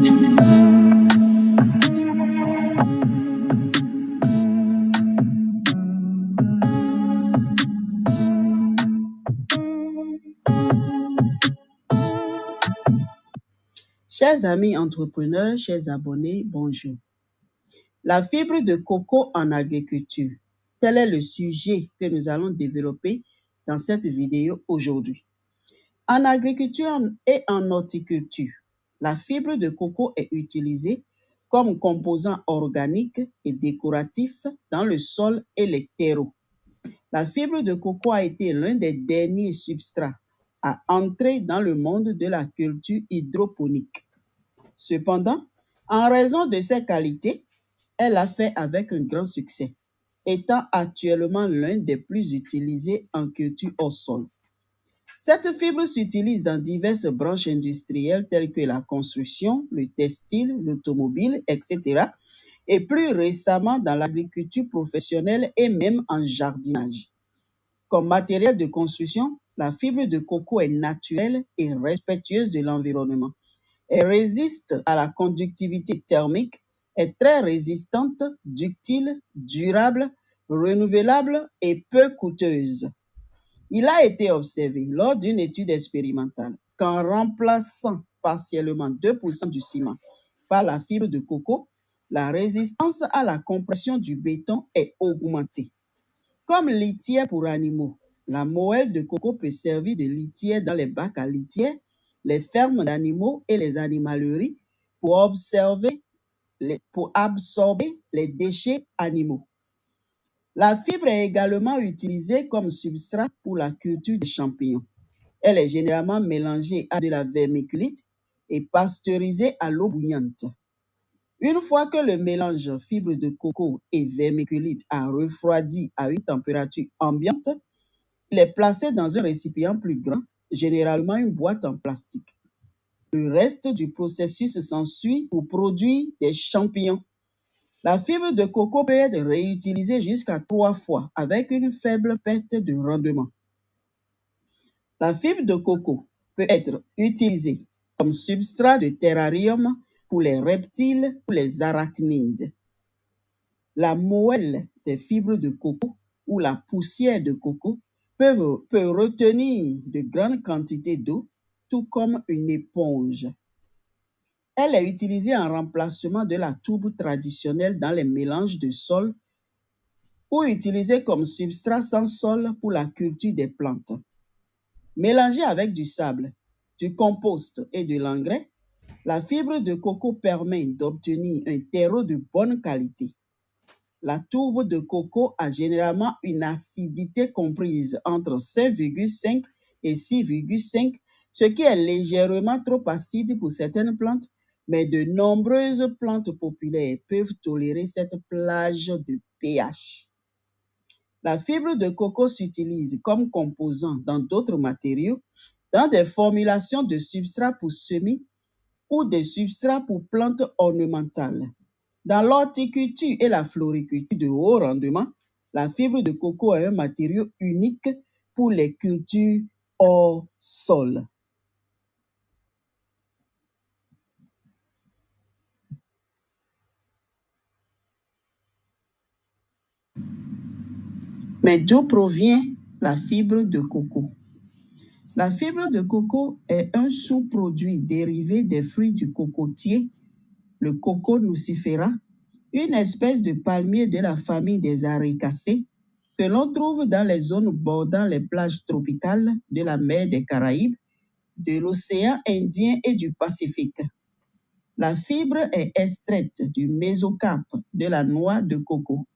Chers amis entrepreneurs, chers abonnés, bonjour. La fibre de coco en agriculture. Tel est le sujet que nous allons développer dans cette vidéo aujourd'hui. En agriculture et en horticulture, la fibre de coco est utilisée comme composant organique et décoratif dans le sol et les terreaux. La fibre de coco a été l'un des derniers substrats à entrer dans le monde de la culture hydroponique. Cependant, en raison de ses qualités, elle a fait avec un grand succès, étant actuellement l'un des plus utilisés en culture au sol. Cette fibre s'utilise dans diverses branches industrielles telles que la construction, le textile, l'automobile, etc. et plus récemment dans l'agriculture professionnelle et même en jardinage. Comme matériel de construction, la fibre de coco est naturelle et respectueuse de l'environnement. Elle résiste à la conductivité thermique, est très résistante, ductile, durable, renouvelable et peu coûteuse. Il a été observé lors d'une étude expérimentale qu'en remplaçant partiellement 2% du ciment par la fibre de coco, la résistance à la compression du béton est augmentée. Comme litière pour animaux, la moelle de coco peut servir de litière dans les bacs à litière, les fermes d'animaux et les animaleries pour absorber les déchets animaux. La fibre est également utilisée comme substrat pour la culture des champignons. Elle est généralement mélangée à de la vermiculite et pasteurisée à l'eau bouillante. Une fois que le mélange fibre de coco et vermiculite a refroidi à une température ambiante, il est placé dans un récipient plus grand, généralement une boîte en plastique. Le reste du processus s'ensuit pour produire des champignons. La fibre de coco peut être réutilisée jusqu'à 3 fois avec une faible perte de rendement. La fibre de coco peut être utilisée comme substrat de terrarium pour les reptiles ou les arachnides. La moelle des fibres de coco ou la poussière de coco peut retenir de grandes quantités d'eau, tout comme une éponge. Elle est utilisée en remplacement de la tourbe traditionnelle dans les mélanges de sol ou utilisée comme substrat sans sol pour la culture des plantes. Mélangée avec du sable, du compost et de l'engrais, la fibre de coco permet d'obtenir un terreau de bonne qualité. La tourbe de coco a généralement une acidité comprise entre 5,5 et 6,5, ce qui est légèrement trop acide pour certaines plantes, mais de nombreuses plantes populaires peuvent tolérer cette plage de pH. La fibre de coco s'utilise comme composant dans d'autres matériaux, dans des formulations de substrats pour semis ou des substrats pour plantes ornementales. Dans l'horticulture et la floriculture de haut rendement, la fibre de coco est un matériau unique pour les cultures hors sol. Mais d'où provient la fibre de coco? La fibre de coco est un sous-produit dérivé des fruits du cocotier, le Coco nucifera, une espèce de palmier de la famille des Aricacées que l'on trouve dans les zones bordant les plages tropicales de la mer des Caraïbes, de l'océan Indien et du Pacifique. La fibre est extraite du mésocarpe de la noix de coco.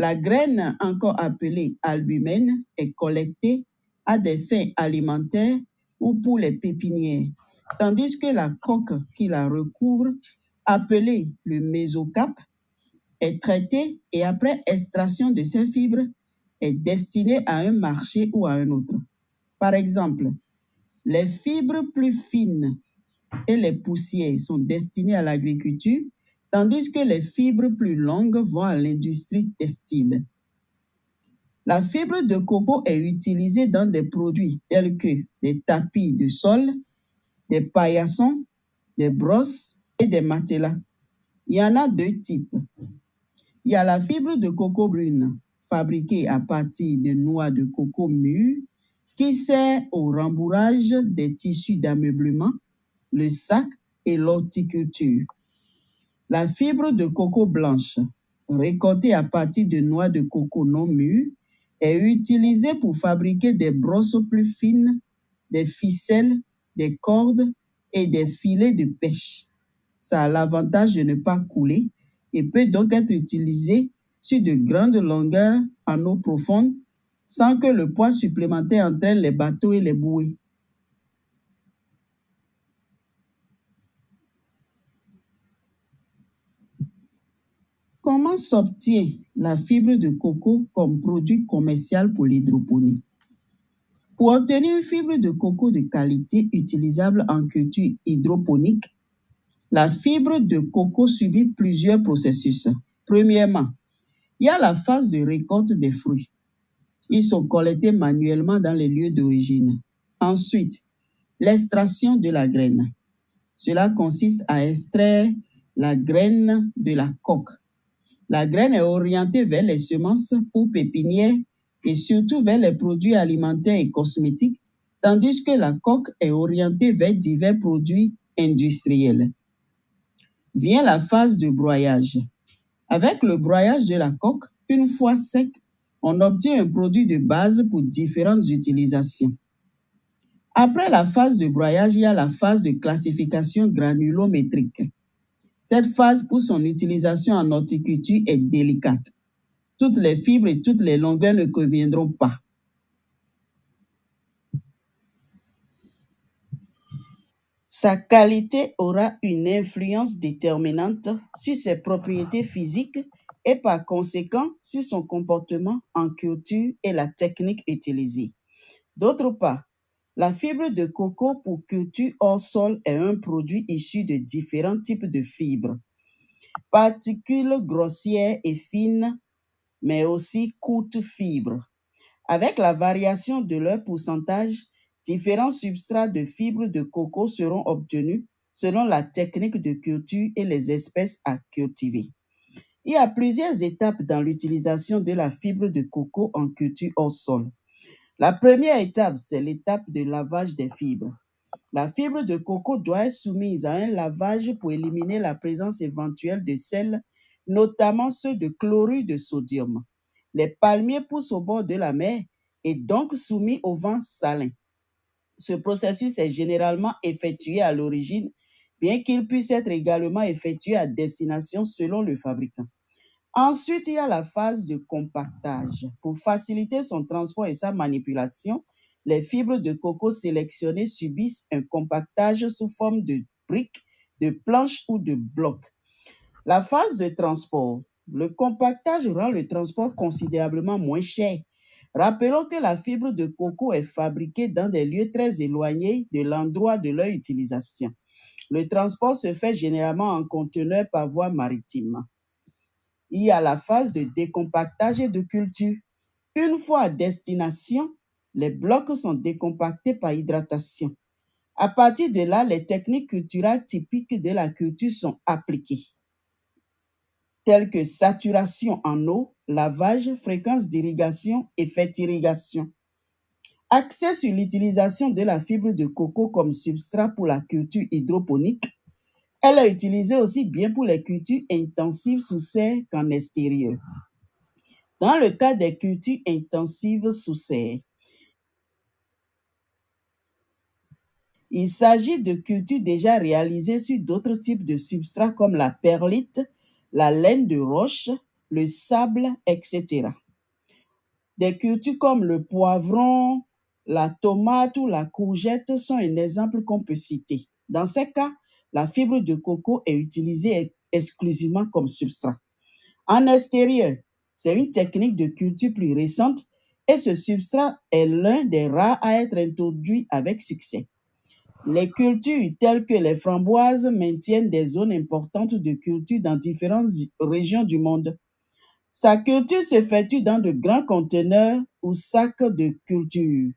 La graine, encore appelée albumène, est collectée à des fins alimentaires ou pour les pépinières, tandis que la coque qui la recouvre, appelée le mésocarpe, est traitée et après extraction de ces fibres, est destinée à un marché ou à un autre. Par exemple, les fibres plus fines et les poussières sont destinées à l'agriculture, tandis que les fibres plus longues vont à l'industrie textile. La fibre de coco est utilisée dans des produits tels que des tapis de sol, des paillassons, des brosses, et des matelas. Il y en a deux types. Il y a la fibre de coco brune, fabriquée à partir de noix de coco mûres, qui sert au rembourrage des tissus d'ameublement, le sac et l'horticulture. La fibre de coco blanche, récoltée à partir de noix de coco non mûres, est utilisée pour fabriquer des brosses plus fines, des ficelles, des cordes et des filets de pêche. Ça a l'avantage de ne pas couler et peut donc être utilisé sur de grandes longueurs en eau profonde sans que le poids supplémentaire entraîne les bateaux et les bouées. Comment s'obtient la fibre de coco comme produit commercial pour l'hydroponie? Pour obtenir une fibre de coco de qualité utilisable en culture hydroponique, la fibre de coco subit plusieurs processus. Premièrement, il y a la phase de récolte des fruits. Ils sont collectés manuellement dans les lieux d'origine. Ensuite, l'extraction de la graine. Cela consiste à extraire la graine de la coque. La graine est orientée vers les semences pour pépinières et surtout vers les produits alimentaires et cosmétiques, tandis que la coque est orientée vers divers produits industriels. Vient la phase de broyage. Avec le broyage de la coque, une fois sec, on obtient un produit de base pour différentes utilisations. Après la phase de broyage, il y a la phase de classification granulométrique. Cette phase, pour son utilisation en horticulture, est délicate. Toutes les fibres et toutes les longueurs ne conviendront pas. Sa qualité aura une influence déterminante sur ses propriétés physiques et par conséquent sur son comportement en culture et la technique utilisée. D'autre part, la fibre de coco pour culture hors sol est un produit issu de différents types de fibres, particules grossières et fines, mais aussi courtes fibres. Avec la variation de leur pourcentage, différents substrats de fibres de coco seront obtenus selon la technique de culture et les espèces à cultiver. Il y a plusieurs étapes dans l'utilisation de la fibre de coco en culture hors sol. La première étape, c'est l'étape de lavage des fibres. La fibre de coco doit être soumise à un lavage pour éliminer la présence éventuelle de sels, notamment ceux de chlorure de sodium. Les palmiers poussent au bord de la mer et donc soumis au vent salin. Ce processus est généralement effectué à l'origine, bien qu'il puisse être également effectué à destination selon le fabricant. Ensuite, il y a la phase de compactage. Pour faciliter son transport et sa manipulation, les fibres de coco sélectionnées subissent un compactage sous forme de briques, de planches ou de blocs. La phase de transport. Le compactage rend le transport considérablement moins cher. Rappelons que la fibre de coco est fabriquée dans des lieux très éloignés de l'endroit de leur utilisation. Le transport se fait généralement en conteneur par voie maritime. Il y a la phase de décompactage et de culture. Une fois à destination, les blocs sont décompactés par hydratation. À partir de là, les techniques culturales typiques de la culture sont appliquées, telles que saturation en eau, lavage, fréquence d'irrigation, effet d'irrigation. Axé sur l'utilisation de la fibre de coco comme substrat pour la culture hydroponique, elle est utilisée aussi bien pour les cultures intensives sous serre qu'en extérieur. Dans le cas des cultures intensives sous serre, il s'agit de cultures déjà réalisées sur d'autres types de substrats comme la perlite, la laine de roche, le sable, etc. Des cultures comme le poivron, la tomate ou la courgette sont un exemple qu'on peut citer. Dans ces cas, la fibre de coco est utilisée exclusivement comme substrat. En extérieur, c'est une technique de culture plus récente et ce substrat est l'un des rares à être introduit avec succès. Les cultures telles que les framboises maintiennent des zones importantes de culture dans différentes régions du monde. Sa culture s'effectue dans de grands conteneurs ou sacs de culture